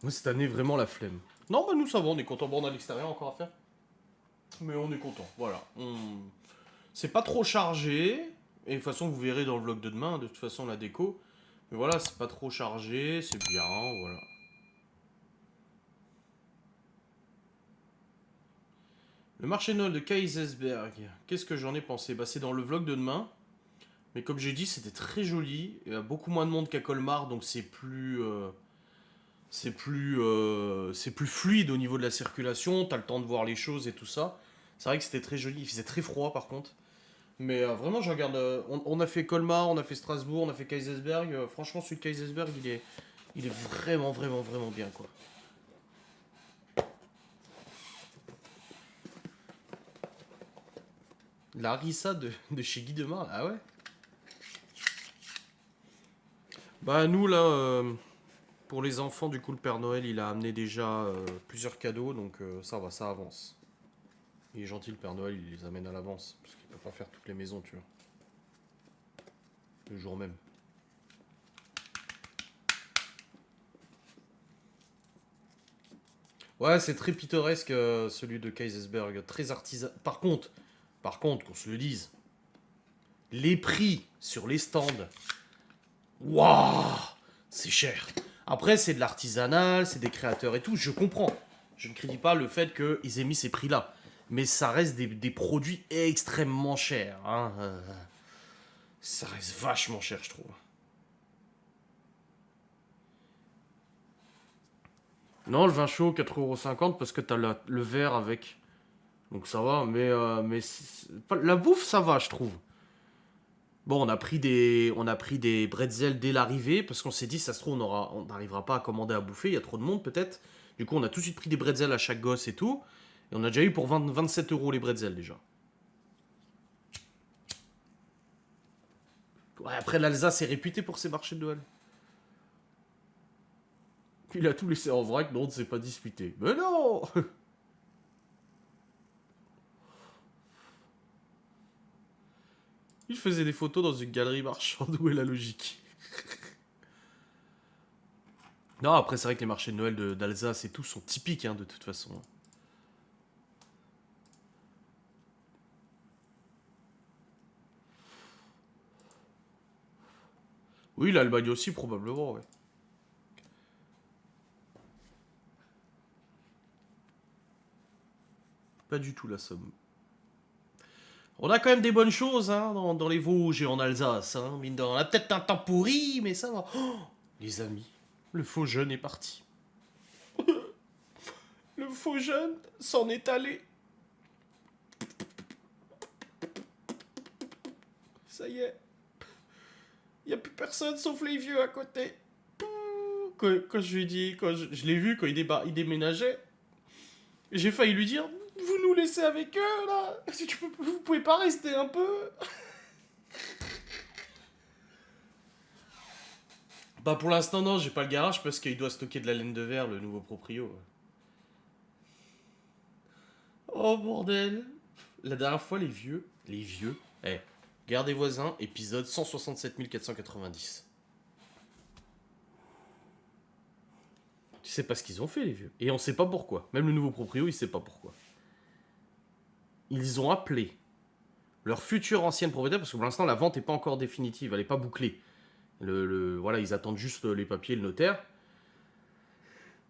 Moi, cette année, vraiment la flemme. Non, bah nous, ça va, on est content. Bon, on a l'extérieur encore à faire. Mais on est content, voilà. C'est pas trop chargé. Et de toute façon, vous verrez dans le vlog de demain, de toute façon, la déco. Mais voilà, c'est pas trop chargé, c'est bien, voilà. Le marché de Noël de Kaisersberg, qu'est-ce que j'en ai pensé? Bah, c'est dans le vlog de demain. Mais comme j'ai dit, c'était très joli. Il y a beaucoup moins de monde qu'à Colmar, donc c'est plus fluide au niveau de la circulation. T'as le temps de voir les choses et tout ça. C'est vrai que c'était très joli. Il faisait très froid par contre. Mais vraiment, je regarde. On a fait Colmar, on a fait Strasbourg, on a fait Kaisersberg. Franchement, celui de Kaisersberg, il est vraiment, vraiment, vraiment bien quoi. La harissa de chez Guy Demar, ah ouais? Bah, nous là, pour les enfants, du coup, le Père Noël, il a amené déjà plusieurs cadeaux, donc ça va, ça avance. Il est gentil, le Père Noël, il les amène à l'avance, parce qu'il peut pas faire toutes les maisons, tu vois, le jour même. Ouais, c'est très pittoresque celui de Kaisersberg, très artisan. Par contre, qu'on se le dise, les prix sur les stands, waouh, c'est cher. Après, c'est de l'artisanal, c'est des créateurs et tout, je comprends. Je ne critique pas le fait qu'ils aient mis ces prix-là. Mais ça reste des produits extrêmement chers. Hein. Ça reste vachement cher, je trouve. Non, le vin chaud, 4,50€ parce que t'as le verre avec. Donc ça va, mais la bouffe, ça va, je trouve. Bon, on a pris des bretzels dès l'arrivée parce qu'on s'est dit, ça se trouve, on n'arrivera pas à commander à bouffer, il y a trop de monde peut-être. Du coup, on a tout de suite pris des bretzels à chaque gosse et tout. Et on a déjà eu pour 27€ les bretzels déjà. Ouais, après, l'Alsace est réputée pour ses marchés de Noël. Il a tout laissé en vrac, non, on ne s'est pas disputé. Mais non. Il faisait des photos dans une galerie marchande, où est la logique? Non, après, c'est vrai que les marchés de Noël d'Alsace et tout sont typiques, hein, de toute façon. Oui, l'Allemagne aussi, probablement, ouais. Pas du tout la Somme. On a quand même des bonnes choses, hein, dans les Vosges et en Alsace, hein, mine de rien. On a peut-être un temps pourri, mais ça va. Oh, les amis, le faux jeune est parti. Le faux jeune s'en est allé. Ça y est. Il n'y a plus personne sauf les vieux à côté. Quand je lui dis, je l'ai vu quand il déménageait, j'ai failli lui dire, vous nous laissez avec eux là. Vous pouvez pas rester un peu. Bah pour l'instant non, j'ai pas le garage parce qu'il doit stocker de la laine de verre, le nouveau proprio. Oh bordel. La dernière fois les vieux, Guerre des voisins, épisode 167 490. Tu sais pas ce qu'ils ont fait les vieux. Et on sait pas pourquoi. Même le nouveau proprio, il sait pas pourquoi. Ils ont appelé leur future ancienne propriétaire, parce que pour l'instant la vente n'est pas encore définitive, elle n'est pas bouclée. Voilà, ils attendent juste les papiers, le notaire.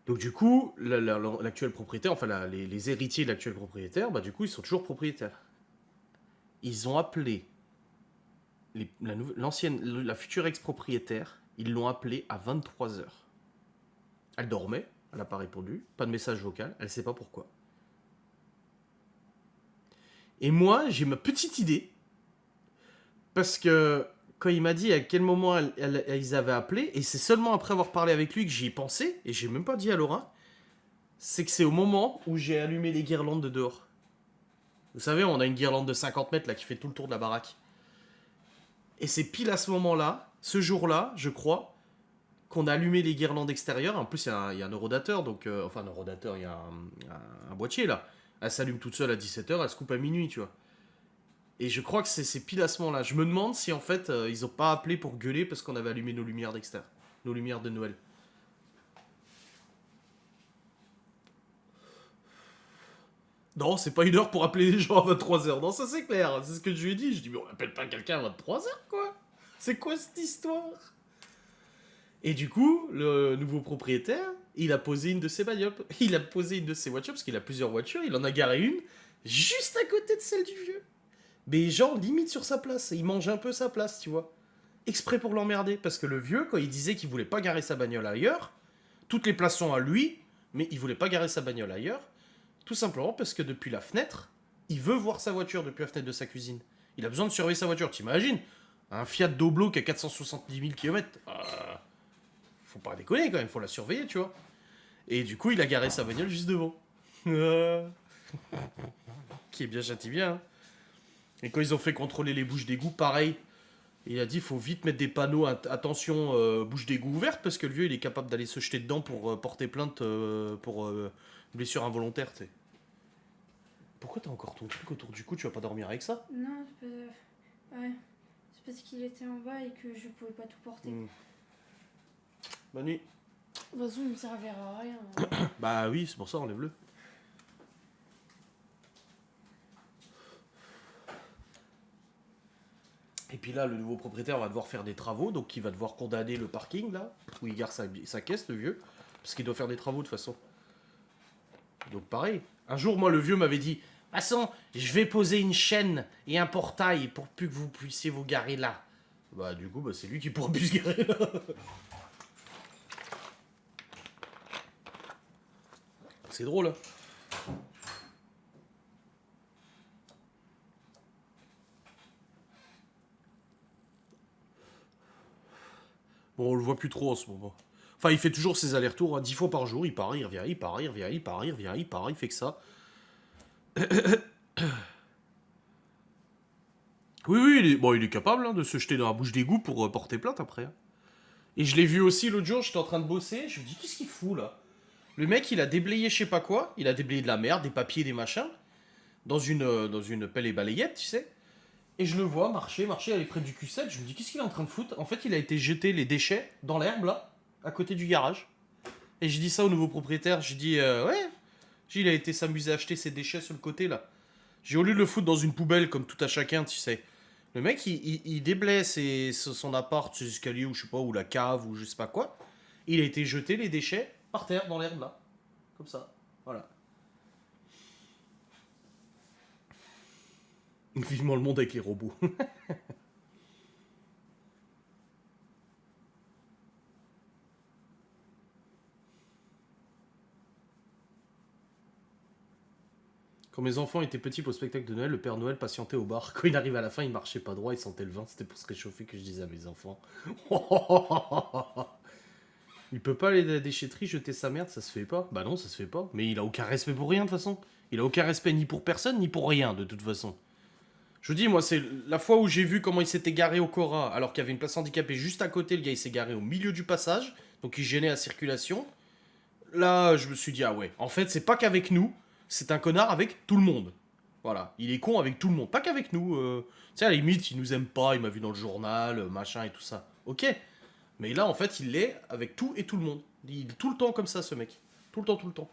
Donc du coup, l'actuel propriétaire, enfin les héritiers de l'actuel propriétaire, bah du coup ils sont toujours propriétaires. Ils ont appelé la future ex-propriétaire, ils l'ont appelée à 23h. Elle dormait, elle n'a pas répondu, pas de message vocal, elle ne sait pas pourquoi. Et moi, j'ai ma petite idée, parce que quand il m'a dit à quel moment ils avaient appelé, et c'est seulement après avoir parlé avec lui que j'y ai pensé, et j'ai même pas dit à Laura, c'est que c'est au moment où j'ai allumé les guirlandes de dehors. Vous savez, on a une guirlande de 50 mètres là qui fait tout le tour de la baraque. Et c'est pile à ce moment-là, ce jour-là, je crois, qu'on a allumé les guirlandes extérieures. En plus, il y a un eurodateur, donc. Enfin, un eurodateur, il y a un boîtier là. Elle s'allume toute seule à 17h, elle se coupe à minuit, tu vois. Et je crois que c'est pile à ce moment-là. Je me demande si en fait, ils ont pas appelé pour gueuler parce qu'on avait allumé nos lumières d'extérieur. Nos lumières de Noël. Non, c'est pas une heure pour appeler les gens à 23h. Non, ça c'est clair. C'est ce que je lui ai dit. Je dis, mais on appelle pas quelqu'un à 23h, quoi. C'est quoi cette histoire? Et du coup, le nouveau propriétaire, il a posé une de ses bagnoles. Il a posé une de ses voitures, parce qu'il a plusieurs voitures. Il en a garé une, juste à côté de celle du vieux. Mais genre, limite sur sa place. Il mange un peu sa place, tu vois. Exprès pour l'emmerder. Parce que le vieux, quand il disait qu'il voulait pas garer sa bagnole ailleurs, toutes les places sont à lui, mais il voulait pas garer sa bagnole ailleurs. Tout simplement parce que depuis la fenêtre, il veut voir sa voiture depuis la fenêtre de sa cuisine. Il a besoin de surveiller sa voiture, t'imagines? Un Fiat Doblo qui a 470 000 km. Faut pas déconner quand même, faut la surveiller, tu vois. Et du coup, il a garé sa bagnole juste devant. Qui est bien châti bien. Hein. Et quand ils ont fait contrôler les bouches d'égout, pareil. Il a dit faut vite mettre des panneaux, attention, bouche d'égout ouverte, parce que le vieux il est capable d'aller se jeter dedans pour porter plainte pour blessure involontaire, tu sais. Pourquoi t'as encore ton truc autour du cou? Tu vas pas dormir avec ça? Non, c'est pas... Ouais. C'est parce qu'il était en bas et que je pouvais pas tout porter. Bonne nuit. De toute façon, il me servira à rien. Bah oui, c'est pour ça, enlève-le. Et puis là, le nouveau propriétaire va devoir faire des travaux, donc il va devoir condamner le parking, là, où il garde sa caisse, le vieux, parce qu'il doit faire des travaux de toute façon. Donc pareil. Un jour, moi, le vieux m'avait dit, de toute façon, je vais poser une chaîne et un portail pour plus que vous puissiez vous garer là. Bah du coup, bah, c'est lui qui pourra plus se garer là. C'est drôle, hein. Bon, on le voit plus trop en ce moment. Enfin, il fait toujours ses allers-retours, hein, 10 fois par jour, il part, il revient, il part, il revient, il part, il revient, il part, il fait que ça. Oui, oui, il est capable hein, de se jeter dans la bouche d'égout pour porter plainte après. Hein. Et je l'ai vu aussi l'autre jour, j'étais en train de bosser, je me dis, qu'est-ce qu'il fout là? Le mec, il a déblayé je sais pas quoi, il a déblayé de la merde, des papiers, des machins, dans une pelle et balayette, tu sais. Et je le vois marcher, aller près du Q7, je me dis, qu'est-ce qu'il est en train de foutre? En fait, il a été jeter les déchets dans l'herbe là, à côté du garage. Et je dis ça au nouveau propriétaire, je dis, ouais, il a été s'amuser à acheter ses déchets sur le côté là. J'ai au lieu de le foutre dans une poubelle comme tout à chacun, tu sais. Le mec, il déblaye son appart, ses escaliers ou je sais pas, ou la cave ou je sais pas quoi. Il a été jeté les déchets par terre dans l'herbe là. Comme ça. Voilà. Vivement le monde avec les robots. Quand mes enfants étaient petits pour le spectacle de Noël, le Père Noël patientait au bar. Quand il arrivait à la fin, il marchait pas droit, il sentait le vin. C'était pour se réchauffer que je disais à mes enfants. Il peut pas aller à la déchetterie jeter sa merde, ça se fait pas. Bah non, ça se fait pas. Mais il a aucun respect pour rien de toute façon. Il a aucun respect ni pour personne ni pour rien de toute façon. Je vous dis, moi, c'est la fois où j'ai vu comment il s'était garé au Cora, alors qu'il y avait une place handicapée juste à côté, le gars il s'est garé au milieu du passage, donc il gênait la circulation. Là, je me suis dit, ah ouais, en fait, c'est pas qu'avec nous, c'est un connard avec tout le monde. Voilà, il est con avec tout le monde, pas qu'avec nous. Tu sais, à la limite, il nous aime pas, il m'a vu dans le journal, machin et tout ça. Ok, mais là, en fait, il l'est avec tout et tout le monde. Il est tout le temps comme ça, ce mec. Tout le temps, tout le temps.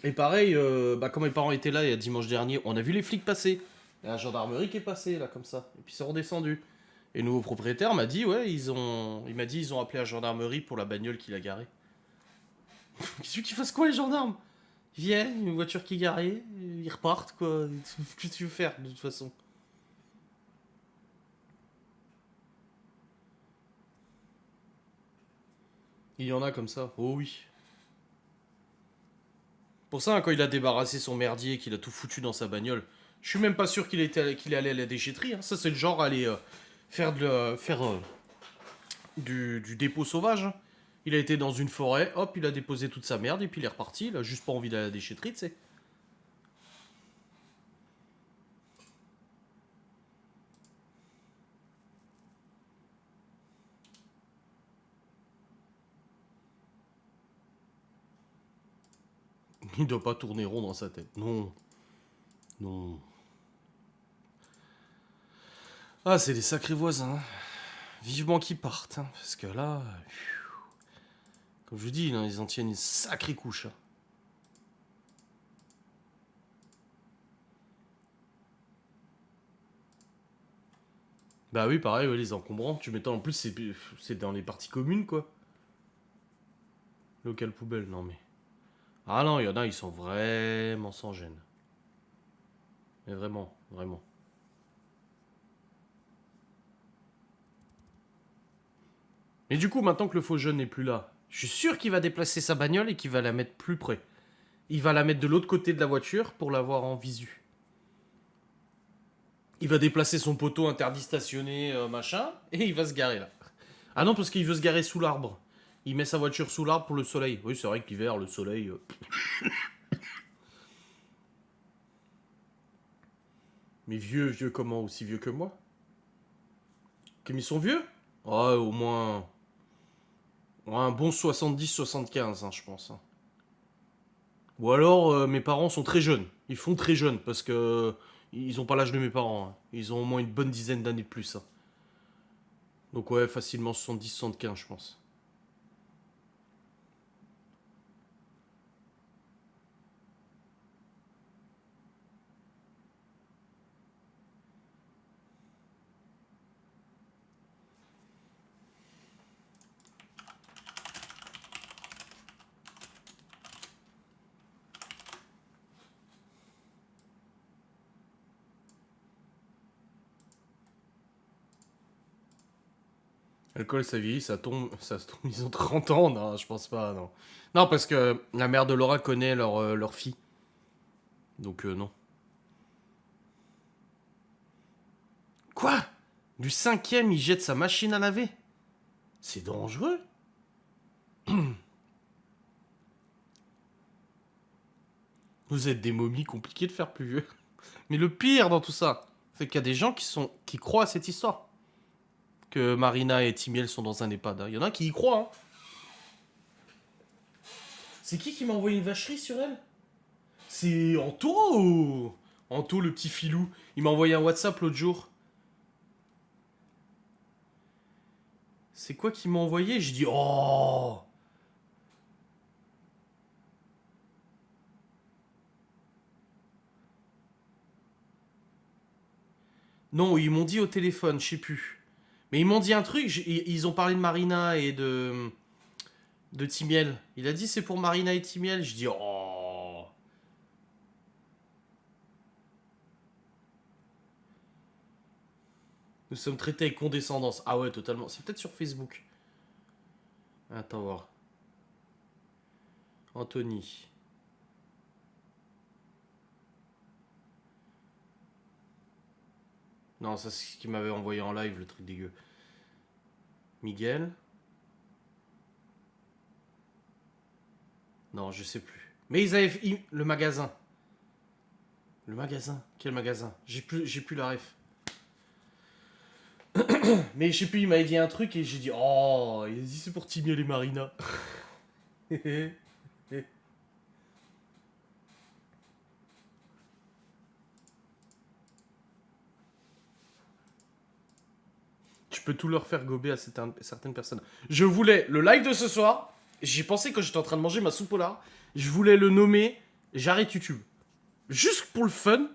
Et pareil, bah, quand mes parents étaient là, il y a dimanche dernier, on a vu les flics passer. Il y a la gendarmerie qui est passée, là, comme ça. Et puis c'est redescendu. Et le nouveau propriétaire m'a dit, ouais, il m'a dit, ils ont appelé la gendarmerie pour la bagnole qu'il a garée. Qu'est-ce qu'ils fassent quoi, les gendarmes? Ils viennent, une voiture qui est garée, ils repartent, quoi. Qu'est-ce que tu veux faire, de toute façon? Il y en a comme ça, oh oui. Pour ça, hein, quand il a débarrassé son merdier, qu'il a tout foutu dans sa bagnole, je suis même pas sûr qu'il est allé à la déchetterie. Hein. Ça, c'est le genre à aller faire du dépôt sauvage. Hein. Il a été dans une forêt, hop, il a déposé toute sa merde et puis il est reparti. Il a juste pas envie d'aller à la déchetterie, tu sais. Il doit pas tourner rond dans sa tête. Non. Non. Ah, c'est des sacrés voisins. Hein. Vivement qu'ils partent. Hein, parce que là. Comme je vous dis, là, ils en tiennent une sacrée couche. Hein. Bah oui, pareil, ouais, les encombrants. Tu m'étonnes, en plus, c'est dans les parties communes, quoi. Local poubelle, non mais... Ah non, il y en a, ils sont vraiment sans gêne. Mais vraiment, vraiment. Et du coup, maintenant que le faux jeune n'est plus là, je suis sûr qu'il va déplacer sa bagnole et qu'il va la mettre plus près. Il va la mettre de l'autre côté de la voiture pour l'avoir en visu. Il va déplacer son poteau interdit stationné, machin, et il va se garer là. Ah non, parce qu'il veut se garer sous l'arbre. Il met sa voiture sous l'arbre pour le soleil. Oui, c'est vrai que l'hiver, le soleil... Mais vieux, vieux comment? Aussi vieux que moi? Comme ils sont vieux? Ouais, au moins... Ouais, un bon 70-75, hein, je pense. Hein. Ou alors, mes parents sont très jeunes. Ils font très jeunes, parce que... Ils ont pas l'âge de mes parents. Hein. Ils ont au moins une bonne dizaine d'années de plus. Hein. Donc ouais, facilement 70-75, je pense. L'alcool, ça vieillit, ça tombe, ils ont 30 ans, non, je pense pas, non. Non, parce que la mère de Laura connaît leur fille. Donc non. Quoi? Du cinquième, il jette sa machine à laver? C'est dangereux. Vous êtes des momies compliquées de faire plus vieux. Mais le pire dans tout ça, c'est qu'il y a des gens qui croient à cette histoire. Que Marina et Timiel sont dans un EHPAD. Hein. Il y en a qui y croient. Hein. C'est qui m'a envoyé une vacherie sur elle? C'est Anto. Anto, le petit filou. Il m'a envoyé un WhatsApp l'autre jour. C'est quoi qu'il m'a envoyé? J'ai dit oh. Non, ils m'ont dit au téléphone, je sais plus. Mais ils m'ont dit un truc, ils ont parlé de Marina et de Timiel. Il a dit c'est pour Marina et Timiel. Je dis oh. Nous sommes traités avec condescendance. Ah ouais, totalement. C'est peut-être sur Facebook. Attends voir. Anthony. Non, ça c'est ce qu'il m'avait envoyé en live, le truc dégueu. Miguel. Non, je sais plus. Mais ils avaient... Le magasin. Le magasin. Quel magasin? J'ai plus la ref. Mais je sais plus, il m'avait dit un truc et j'ai dit oh, il a dit c'est pour Timiel et Marina. Tu peux tout leur faire gober à certaines personnes. Je voulais le live de ce soir. J'y pensé quand j'étais en train de manger ma soupe au lard. Je voulais le nommer J'arrête YouTube. Juste pour le fun.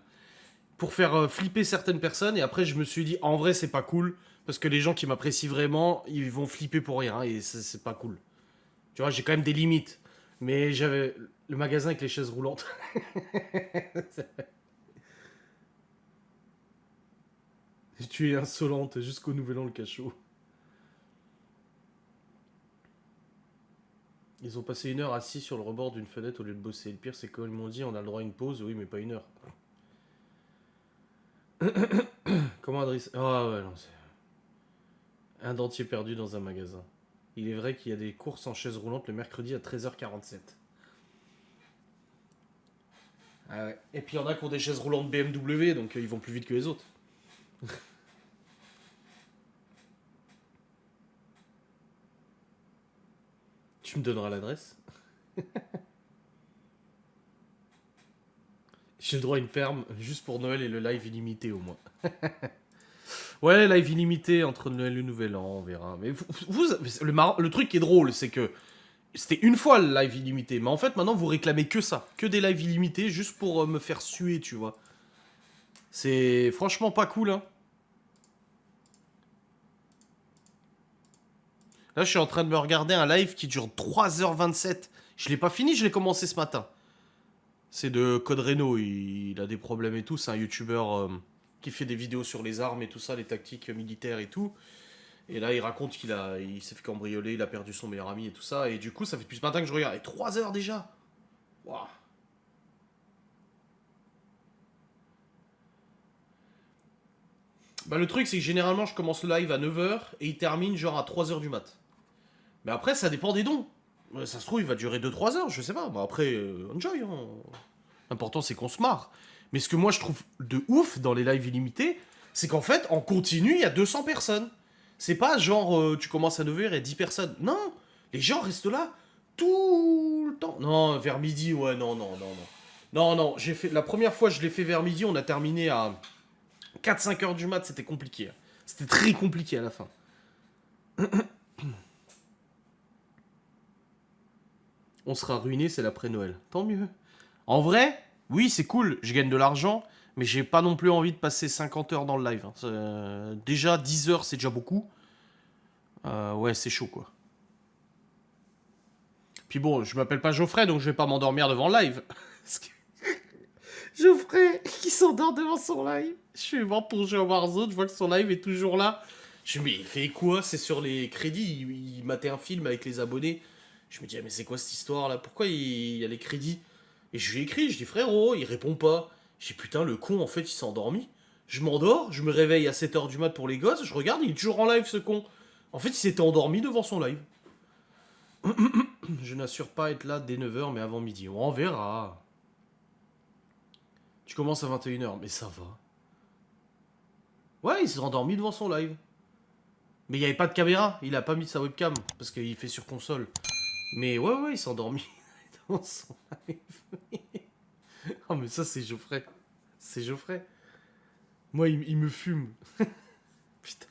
Pour faire flipper certaines personnes. Et après, je me suis dit, en vrai, c'est pas cool. Parce que les gens qui m'apprécient vraiment, ils vont flipper pour rien. Et c'est pas cool. Tu vois, j'ai quand même des limites. Mais j'avais le magasin avec les chaises roulantes. Tu es insolente jusqu'au nouvel an, le cachot. Ils ont passé 1 heure assis sur le rebord d'une fenêtre au lieu de bosser. Le pire, c'est qu'ils m'ont dit on a le droit à une pause. Oui, mais pas 1 heure. Comment adresser. Ah ouais, non, c'est. Un dentier perdu dans un magasin. Il est vrai qu'il y a des courses en chaise roulante le mercredi à 13h47. Ah ouais. Et puis il y en a qui ont des chaises roulantes BMW, donc ils vont plus vite que les autres. Tu me donneras l'adresse? J'ai le droit à une perme juste pour Noël et le live illimité au moins. Ouais, live illimité entre Noël et le Nouvel An, on verra. Mais le truc qui est drôle, c'est que c'était une fois le live illimité. Mais en fait, maintenant, vous réclamez que ça. Que des lives illimités juste pour me faire suer, tu vois. C'est franchement pas cool, hein. Là, je suis en train de me regarder un live qui dure 3h27. Je l'ai pas fini, je l'ai commencé ce matin. C'est de Code Reno, il a des problèmes et tout. C'est un youtubeur qui fait des vidéos sur les armes et tout ça, les tactiques militaires et tout. Et là, il raconte il s'est fait cambrioler, il a perdu son meilleur ami et tout ça. Et du coup, ça fait depuis ce matin que je regarde. Et 3 heures déjà. Waouh. Bah, le truc, c'est que généralement, je commence le live à 9h et il termine genre à 3h du mat. Mais après, ça dépend des dons. Ça se trouve, il va durer 2-3 heures, je sais pas. Bah, après, enjoy. Hein. L'important, c'est qu'on se marre. Mais ce que moi, je trouve de ouf dans les lives illimités, c'est qu'en fait, en continu, il y a 200 personnes. C'est pas genre, tu commences à 9h et 10 personnes. Non, les gens restent là tout le temps. Non, vers midi, ouais, non, non, non, non. Non, non, j'ai fait... La première fois, je l'ai fait vers midi, on a terminé à 4-5 heures du mat, c'était compliqué. C'était très compliqué à la fin. On sera ruiné, c'est l'après-Noël. Tant mieux. En vrai, oui, c'est cool, je gagne de l'argent, mais j'ai pas non plus envie de passer 50 heures dans le live. Hein. Déjà, 10 heures, c'est déjà beaucoup. Ouais, c'est chaud, quoi. Puis bon, je m'appelle pas Geoffrey, donc je vais pas m'endormir devant le live. Geoffrey, qui s'endort devant son live. Je suis mort pour jouer à Warzone, je vois que son live est toujours là. Je me dis, mais il fait quoi? C'est sur les crédits, il matait un film avec les abonnés. Je me dis, ah, mais c'est quoi cette histoire là? Pourquoi il y a les crédits? Et je lui ai écrit, je dis, frérot, il répond pas. Je dis, putain, le con, en fait, il s'est endormi. Je m'endors, je me réveille à 7h du mat pour les gosses, je regarde, il est toujours en live, ce con. En fait, il s'était endormi devant son live. Je n'assure pas être là dès 9h, mais avant midi. On verra. Tu commences à 21h, mais ça va. Ouais, il s'est endormi devant son live. Mais il n'y avait pas de caméra, il a pas mis sa webcam, parce qu'il fait sur console. Mais ouais, ouais, il s'est endormi devant son live. Oh, mais ça, c'est Geoffrey. C'est Geoffrey. Moi, il me fume. Putain.